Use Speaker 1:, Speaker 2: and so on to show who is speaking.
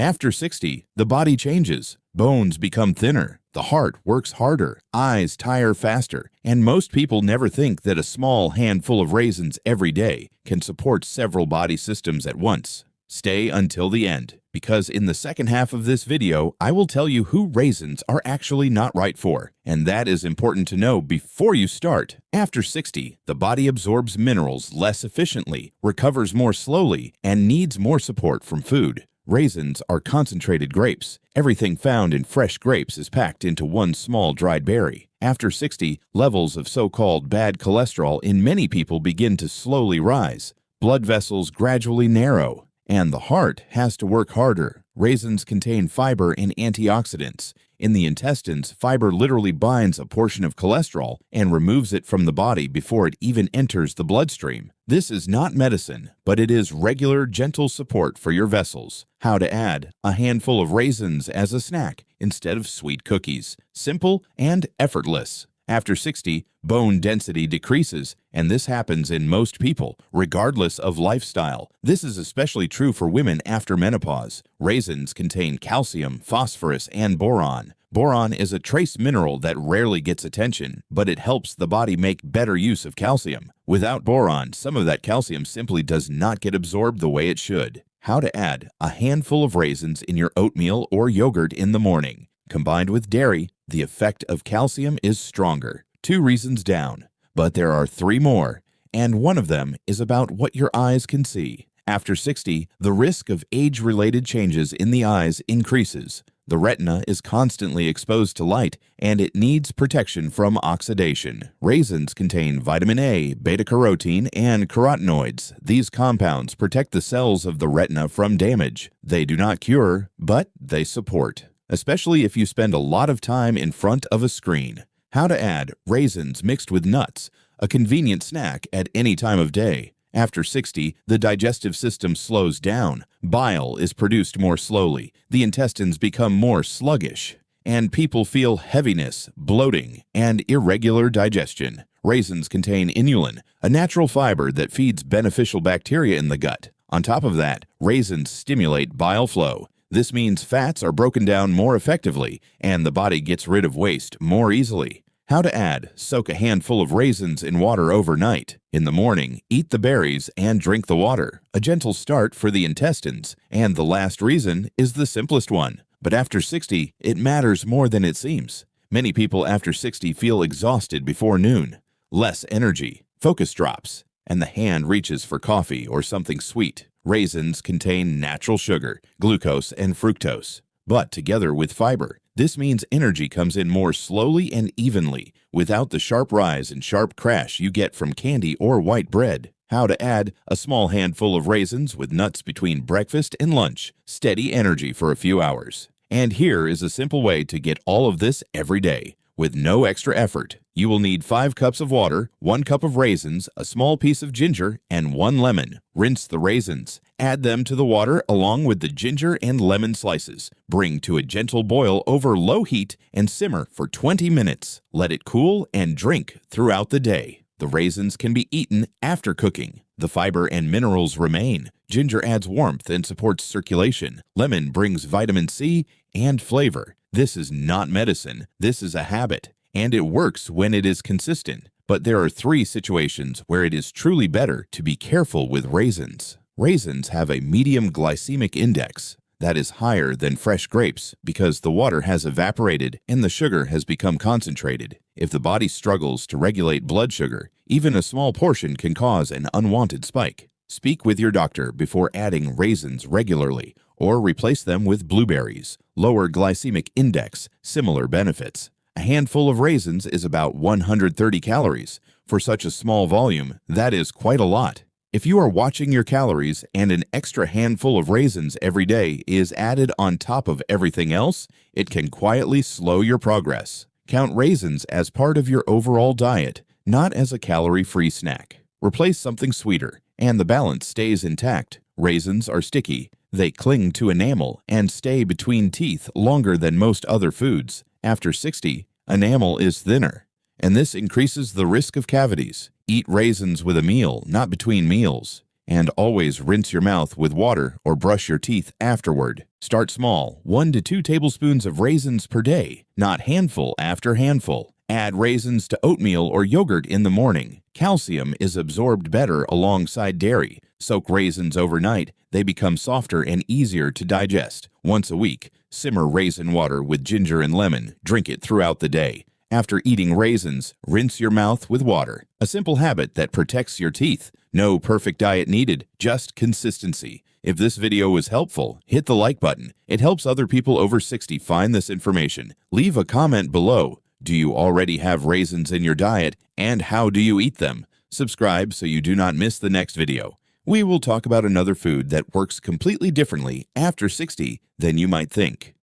Speaker 1: After 60, the body changes. Bones become thinner, the heart works harder, eyes tire faster, and most people never think that a small handful of raisins every day can support several body systems at once. Stay until the end, because in the second half of this video, I will tell you who raisins are actually not right for, and that is important to know before you start. After 60, the body absorbs minerals less efficiently, recovers more slowly, and needs more support from food. Raisins are concentrated grapes. Everything found in fresh grapes is packed into one small dried berry. After 60, levels of so-called bad cholesterol in many people begin to slowly rise. Blood vessels gradually narrow, and the heart has to work harder. Raisins contain fiber and antioxidants. In the intestines, fiber literally binds a portion of cholesterol and removes it from the body before it even enters the bloodstream. This is not medicine, but it is regular, gentle support for your vessels. How to add a handful of raisins as a snack instead of sweet cookies. Simple and effortless. After 60, bone density decreases, and this happens in most people, regardless of lifestyle. This is especially true for women after menopause. Raisins contain calcium, phosphorus, and boron. Boron is a trace mineral that rarely gets attention, but it helps the body make better use of calcium. Without boron, some of that calcium simply does not get absorbed the way it should. How to add a handful of raisins in your oatmeal or yogurt in the morning. Combined with dairy, the effect of calcium is stronger. 2 reasons down, but there are 3 more, and one of them is about what your eyes can see. After 60, the risk of age-related changes in the eyes increases. The retina is constantly exposed to light, and it needs protection from oxidation. Raisins contain vitamin A, beta-carotene, and carotenoids. These compounds protect the cells of the retina from damage. They do not cure, but they support, especially if you spend a lot of time in front of a screen. How to add raisins mixed with nuts, a convenient snack at any time of day. After 60, the digestive system slows down. Bile is produced more slowly. The intestines become more sluggish, and people feel heaviness, bloating, and irregular digestion. Raisins contain inulin, a natural fiber that feeds beneficial bacteria in the gut. On top of that, raisins stimulate bile flow. This means fats are broken down more effectively, and the body gets rid of waste more easily. How to add: soak a handful of raisins in water overnight. In the morning, eat the berries and drink the water. A gentle start for the intestines. And the last reason is the simplest one. But after 60, it matters more than it seems. Many people after 60 feel exhausted before noon, less energy, focus drops, and the hand reaches for coffee or something sweet. Raisins contain natural sugar, glucose, and fructose, but together with fiber. This means energy comes in more slowly and evenly, without the sharp rise and sharp crash you get from candy or white bread. How to add a small handful of raisins with nuts between breakfast and lunch. Steady energy for a few hours. And here is a simple way to get all of this every day, with no extra effort. You will need 5 cups of water, 1 cup of raisins, a small piece of ginger, and 1 lemon. Rinse the raisins. Add them to the water along with the ginger and lemon slices. Bring to a gentle boil over low heat and simmer for 20 minutes. Let it cool and drink throughout the day. The raisins can be eaten after cooking. The fiber and minerals remain. Ginger adds warmth and supports circulation. Lemon brings vitamin C and flavor. This is not medicine. This is a habit. And it works when it is consistent. But there are 3 situations where it is truly better to be careful with raisins. Raisins have a medium glycemic index that is higher than fresh grapes because the water has evaporated and the sugar has become concentrated. If the body struggles to regulate blood sugar, even a small portion can cause an unwanted spike. Speak with your doctor before adding raisins regularly, or replace them with blueberries. Lower glycemic index, similar benefits. A handful of raisins is about 130 calories. For such a small volume, that is quite a lot. If you are watching your calories and an extra handful of raisins every day is added on top of everything else, it can quietly slow your progress. Count raisins as part of your overall diet, not as a calorie-free snack. Replace something sweeter, and the balance stays intact. Raisins are sticky. They cling to enamel and stay between teeth longer than most other foods. After 60, enamel is thinner, and this increases the risk of cavities. Eat raisins with a meal, not between meals. And always rinse your mouth with water or brush your teeth afterward. Start small, 1 to 2 tablespoons of raisins per day, not handful after handful. Add raisins to oatmeal or yogurt in the morning. Calcium is absorbed better alongside dairy. Soak raisins overnight. They become softer and easier to digest. Once a week, simmer raisin water with ginger and lemon. Drink it throughout the day. After eating raisins, rinse your mouth with water. A simple habit that protects your teeth. No perfect diet needed, just consistency. If this video was helpful, hit the like button. It helps other people over 60 find this information. Leave a comment below. Do you already have raisins in your diet, and how do you eat them? Subscribe so you do not miss the next video. We will talk about another food that works completely differently after 60 than you might think.